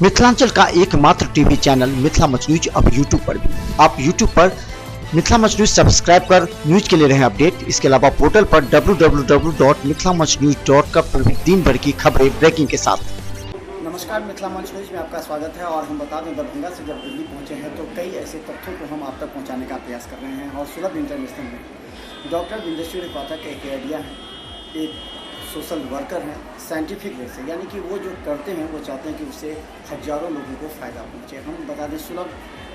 मिथिलांचल का एकमात्र TV channel Mithila much news अब यूट्यूब पर भी। आप यूट्यूब पर मिथिला मच न्यूज सब्सक्राइब कर न्यूज के लिए रहे अपडेट। इसके अलावा पोर्टल पर www.mithilamachnews.com पर भी दिन भर की खबरें ब्रेकिंग के साथ। नमस्कार, मिथिला मंच न्यूज में आपका स्वागत है। और हम बता दें, दरभंगा से जब दिल्ली पहुंचे हैं तो कई ऐसे तथ्यों को हम आप तक पहुंचाने का प्रयास कर रहे हैं। और सुलभ इंटरनेशनल में डॉक्टर बिंदेश्वरी पाठक एक आइडिया है, एक सोशल वर्कर हैं साइंटिफिक वे से, यानी कि वो जो करते हैं वो चाहते हैं कि उससे हजारों लोगों को फ़ायदा पहुँचे। हम बता दें, सुलभ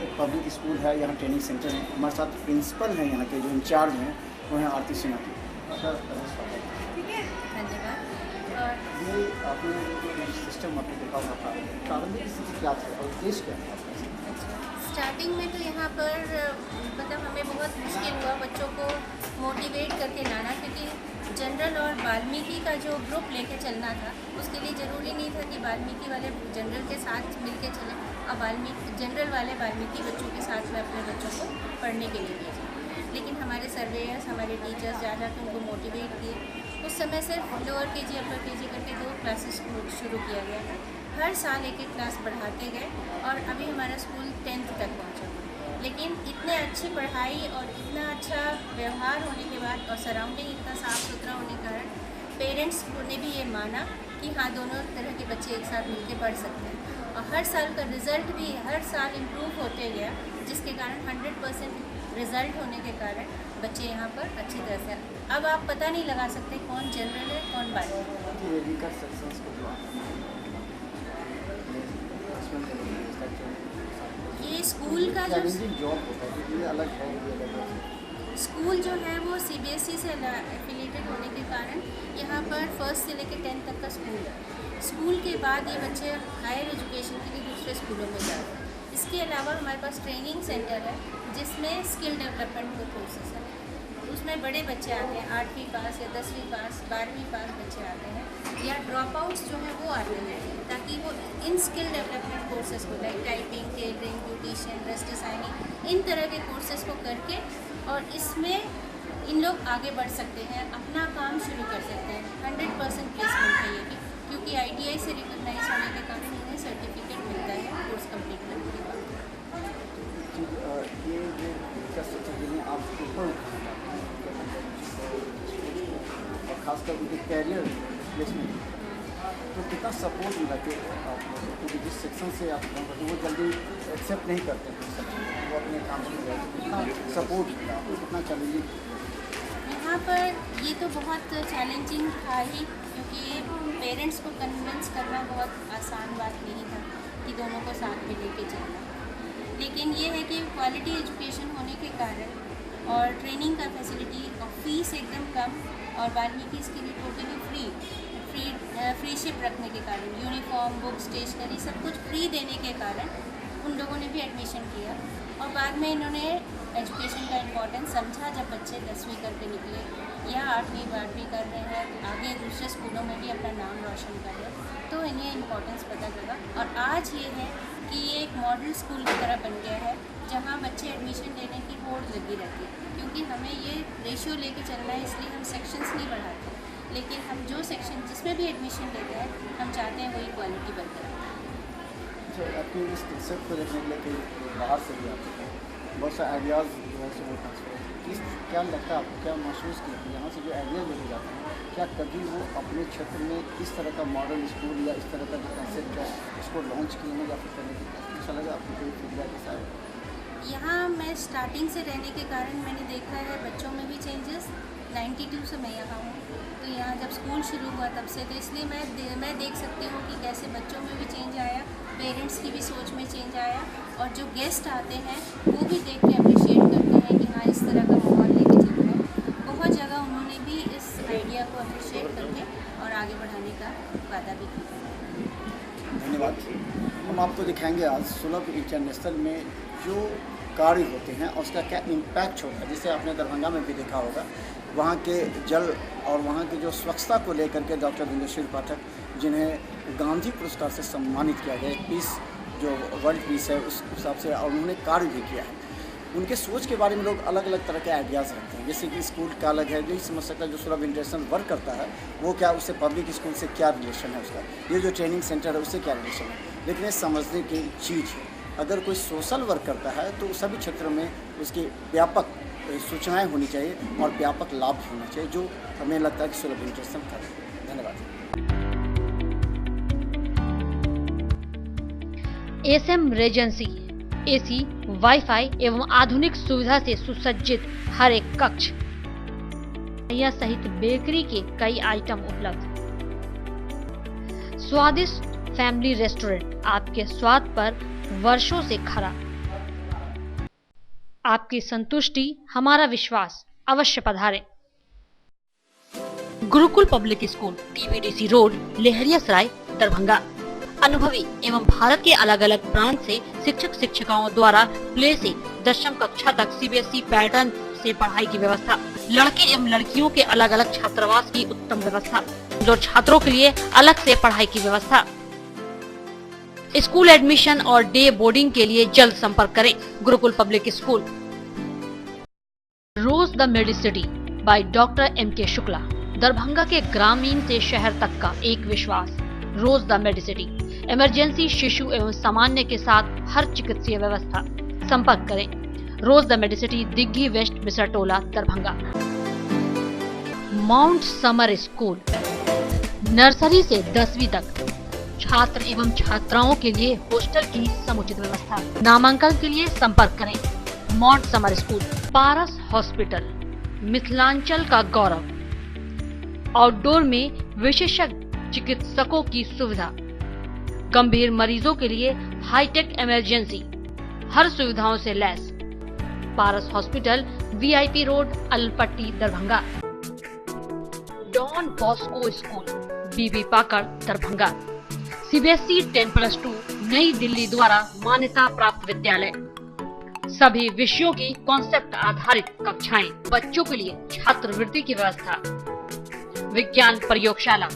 एक पब्लिक स्कूल है, यहाँ ट्रेनिंग सेंटर है। हमारे साथ प्रिंसिपल हैं, यहाँ के जो इंचार्ज हैं वो हैं आरती सिन्हा। ये आपने जो सिस्टम आपने देखा होगा प्रारंभिक स्थिति क्या थी और उद्देश्य क्या था? स्टार्टिंग में तो यहाँ पर मतलब हमें बहुत मुश्किल हुआ बच्चों को मोटिवेट करके लाना, क्योंकि जनरल और वाल्मीकि का जो ग्रुप लेके चलना था उसके लिए ज़रूरी नहीं था कि वाल्मीकि वाले जनरल के साथ मिलके चलें और जनरल वाले वाल्मीकि बच्चों के साथ में अपने बच्चों को पढ़ने के लिए भेजें। लेकिन हमारे सर्वेयर्स, हमारे टीचर्स जा के उनको मोटिवेट किए। उस समय सिर्फ लोअर केजी अपर केजी करके 2 क्लासेस शुरू किया गया था। हर साल एक क्लास बढ़ाते गए और अभी हमारा स्कूल 10th तक पहुंचा। लेकिन इतने अच्छी पढ़ाई और इतना अच्छा व्यवहार होने के बाद और सराउंडिंग इतना साफ़ सुथरा होने के कारण पेरेंट्स ने भी ये माना कि हाँ, दोनों तरह के बच्चे एक साथ मिलकर पढ़ सकते हैं। और हर साल का रिज़ल्ट भी हर साल इम्प्रूव होते गया, जिसके कारण 100% रिज़ल्ट होने के कारण बच्चे यहाँ पर अच्छी तरह से अब आप पता नहीं लगा सकते कौन जनरल है कौन वाल्मीकि। ये स्कूल का जो स्कूल जो है वो CBSE से एफिलिएटेड होने के कारण यहाँ पर 1st से लेकर 10th तक का स्कूल है। स्कूल के बाद ये बच्चे हायर एजुकेशन के लिए दूसरे स्कूलों में जाते हैं। इसके अलावा हमारे पास ट्रेनिंग सेंटर है जिसमें स्किल डेवलपमेंट के कोर्सेज हैं। उसमें बड़े बच्चे आते हैं, 8वीं पास या 10वीं पास 12वीं पास बच्चे आते हैं, या ड्रॉप आउट्स जो हैं वो आते हैं, ताकि वो इन स्किल डेवलपमेंट कोर्सेज को like typing, tailoring, beautician, dress designing, इन तरह के कोर्सेज को करके और इसमें इन लोग आगे बढ़ सकते हैं, अपना काम शुरू कर सकते हैं। 100% प्लेसमेंट है ये भी, क्योंकि ITI से रिकॉग्नाइज होने के कारण इन्हें सर्टिफिकेट मिलता है कोर्स कंप्लीट करने के बाद। ये जो आपको और खासकर उनके कैरियर प्लेसमेंट तो कितना सपोर्ट मिला कि क्योंकि जिस सेक्शन से आप काम करते वो जल्दी एक्सेप्ट नहीं करते हैं, वो अपने काम से कितना सपोर्ट मिला, कितना चैलेंजिंग? यहाँ पर ये तो बहुत चैलेंजिंग था ही, क्योंकि पेरेंट्स को कन्विंस करना बहुत आसान बात नहीं था कि दोनों को साथ में लेके चलना। लेकिन ये है कि क्वालिटी एजुकेशन होने के कारण और ट्रेनिंग का फैसिलिटी और फीस एकदम कम और वाल्मीकि इसके लिए टोटली फ्रीशिप रखने के कारण, यूनिफॉर्म, बुक, स्टेशनरी सब कुछ फ्री देने के कारण उन लोगों ने भी एडमिशन किया। और बाद में इन्होंने एजुकेशन का इम्पोर्टेंस समझा जब बच्चे 10वीं करके निकले या 8वीं 12वीं कर रहे हैं, आगे दूसरे स्कूलों में भी अपना नाम रोशन कर रहे हैं, तो इन्हें इम्पोर्टेंस पता चला। और आज ये है कि ये एक मॉडल स्कूल की तरह बन गया है, जहाँ बच्चे एडमिशन लेने की होड़ लगी रहती है, क्योंकि हमें ये रेशियो लेके चलना है, इसलिए हम सेक्शंस नहीं बढ़ाते। लेकिन हम जो सेक्शन जिसमें भी एडमिशन लेते हैं हम चाहते हैं वही क्वालिटी बरकरार। तो आपके इस कंसेप्ट को देखने के लिए कई बाहर से भी आते हैं, बहुत से आइडियाज़ जो है वो ट्रांसफर क्या लगता है आपको, क्या महसूस किया कि यहाँ से जो आइडियाज़ लेके जाते हैं, क्या कभी वो अपने क्षेत्र में इस तरह का मॉडल स्कूल या इस तरह का जो कंसेप्ट है उसको लॉन्च किए हैं या फिर करने की अच्छा लगा आपको? कोई फीडबैक ऐसा है? यहाँ मैं स्टार्टिंग से रहने के कारण मैंने देखा है बच्चों में भी चेंजेस। 92 से मैं यहाँ हूँ, तो यहाँ जब स्कूल शुरू हुआ तब से, तो इसलिए मैं देख सकती हूँ कि कैसे बच्चों में भी चेंज आया, पेरेंट्स की भी सोच में चेंज आया, और जो गेस्ट आते हैं वो भी देख के अप्रिशिएट करते हैं कि हाँ, इस तरह का माहौल लेके चल रहा है। बहुत जगह उन्होंने भी इस आइडिया को अप्रिशिएट करके और आगे बढ़ाने का वादा भी किया। धन्यवाद। हम आपको दिखाएंगे आज सुलभ इंटरनेशनल में जो कार्य होते हैं और उसका क्या इम्पैक्ट होता है, जिसे आपने दरभंगा में भी देखा होगा। वहाँ के जल और वहाँ की जो स्वच्छता को लेकर के डॉक्टर बिंदेश्वरी पाठक, जिन्हें गांधी पुरस्कार से सम्मानित किया गया, पीस जो वर्ल्ड पीस है उस हिसाब से, और उन्होंने कार्य भी किया है। उनके सोच के बारे में लोग अलग अलग तरह के आइडियाज़ रखते हैं। जैसे कि स्कूल का अलग है, नहीं समझ सकता जो सुलभ इंटरनेशनल वर्क करता है वो क्या, उससे पब्लिक स्कूल से क्या रिलेशन है उसका, ये जो ट्रेनिंग सेंटर है उससे क्या रिलेशन है। लेकिन ये समझने की चीज़ है, अगर कोई सोशल वर्क करता है तो सभी क्षेत्रों में उसकी व्यापक सूचनाएं होनी चाहिए और व्यापक लाभ होना चाहिए, जो हमें लगता है कि सुलभ इंटरनेशनल कर रहे हैं। धन्यवाद। एसएम रेजेंसी एसी, वाईफाई एवं आधुनिक सुविधा से सुसज्जित हर एक कक्ष, यह सहित बेकरी के कई आइटम उपलब्ध। स्वादिष्ट फैमिली रेस्टोरेंट आपके स्वाद पर वर्षों से खरा। आपकी संतुष्टि हमारा विश्वास, अवश्य पधारें। Gurukul public school, TBDC road, Laheriasarai, Darbhanga. अनुभवी एवं भारत के अलग अलग प्रांत से शिक्षक शिक्षिकाओं द्वारा प्ले से दशम कक्षा तक सीबीएसई पैटर्न से पढ़ाई की व्यवस्था। लड़के एवं लड़कियों के अलग अलग छात्रावास की उत्तम व्यवस्था, जो छात्रों के लिए अलग से पढ़ाई की व्यवस्था। स्कूल एडमिशन और डे बोर्डिंग के लिए जल्द संपर्क करें। Gurukul public school. Rose the medicity by doctor M K. Shukla, Darbhanga के ग्रामीण से शहर तक का एक विश्वास। रोज द मेडिसिटी, इमरजेंसी, शिशु एवं सामान्य के साथ हर चिकित्सीय व्यवस्था। संपर्क करें। Rose the medicity, Digghi west, Bisartola, Darbhanga. Mount summer school, nursery से 10वीं तक छात्र एवं छात्राओं के लिए हॉस्टल की समुचित व्यवस्था। नामांकन के लिए संपर्क करें। Mount summer school. Paras hospital, Mithilanchal का गौरव। आउटडोर में विशेषज्ञ चिकित्सकों की सुविधा। गंभीर मरीजों के लिए हाईटेक इमरजेंसी, हर सुविधाओं से लैस। Paras hospital, VIP road, Alpatti, Darbhanga. Don Bosco school, Bibi Pakar, Darbhanga. CBSE 10+2 Nai Delhi द्वारा मान्यता प्राप्त विद्यालय। सभी विषयों की कॉन्सेप्ट आधारित कक्षाएं। बच्चों के लिए छात्रवृत्ति की व्यवस्था। विज्ञान प्रयोगशाला,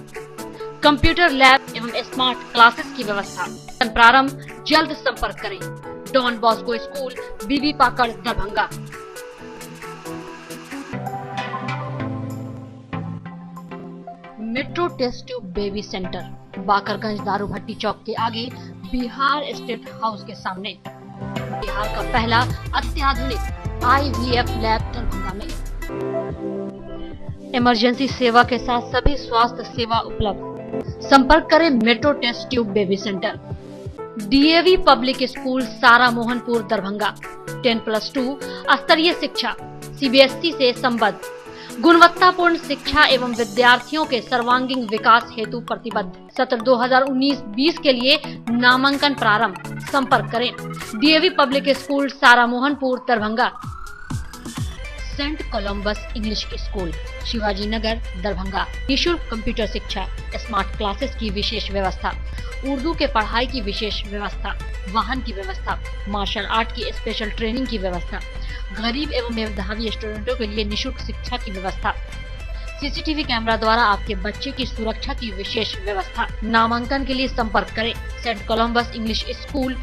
कंप्यूटर लैब एवं स्मार्ट क्लासेस की व्यवस्था। प्रारंभ, जल्द संपर्क करें। Don Bosco school, Bibi Pakar, Darbhanga. Metro test tube baby centre, Bakarganj Daru Bhatti चौक के आगे, बिहार स्टेट हाउस के सामने। बिहार का पहला अत्याधुनिक IVF लैब दरभंगा में। इमरजेंसी सेवा के साथ सभी स्वास्थ्य सेवा उपलब्ध। संपर्क करें metro test tube baby centre. DAV public school, Sara Mohanpur, Darbhanga. 10+2 स्तरीय शिक्षा, CBSE से संबद्ध, गुणवत्तापूर्ण शिक्षा एवं विद्यार्थियों के सर्वांगीण विकास हेतु प्रतिबद्ध। सत्र 2019-20 के लिए नामांकन प्रारंभ। संपर्क करें। DAV public school, Sara Mohanpur, Darbhanga. Saint Columbus English school, Shivaji Nagar, Darbhanga. निःशुल्क कंप्यूटर शिक्षा, स्मार्ट क्लासेस की विशेष व्यवस्था, उर्दू के पढ़ाई की विशेष व्यवस्था, वाहन की व्यवस्था, मार्शल आर्ट की स्पेशल ट्रेनिंग की व्यवस्था, गरीब एवं मेधावी स्टूडेंटों के लिए निःशुल्क शिक्षा की व्यवस्था, सीसीटीवी कैमरा द्वारा आपके बच्चे की सुरक्षा की विशेष व्यवस्था। नामांकन के लिए संपर्क करें। Saint Columbus English school,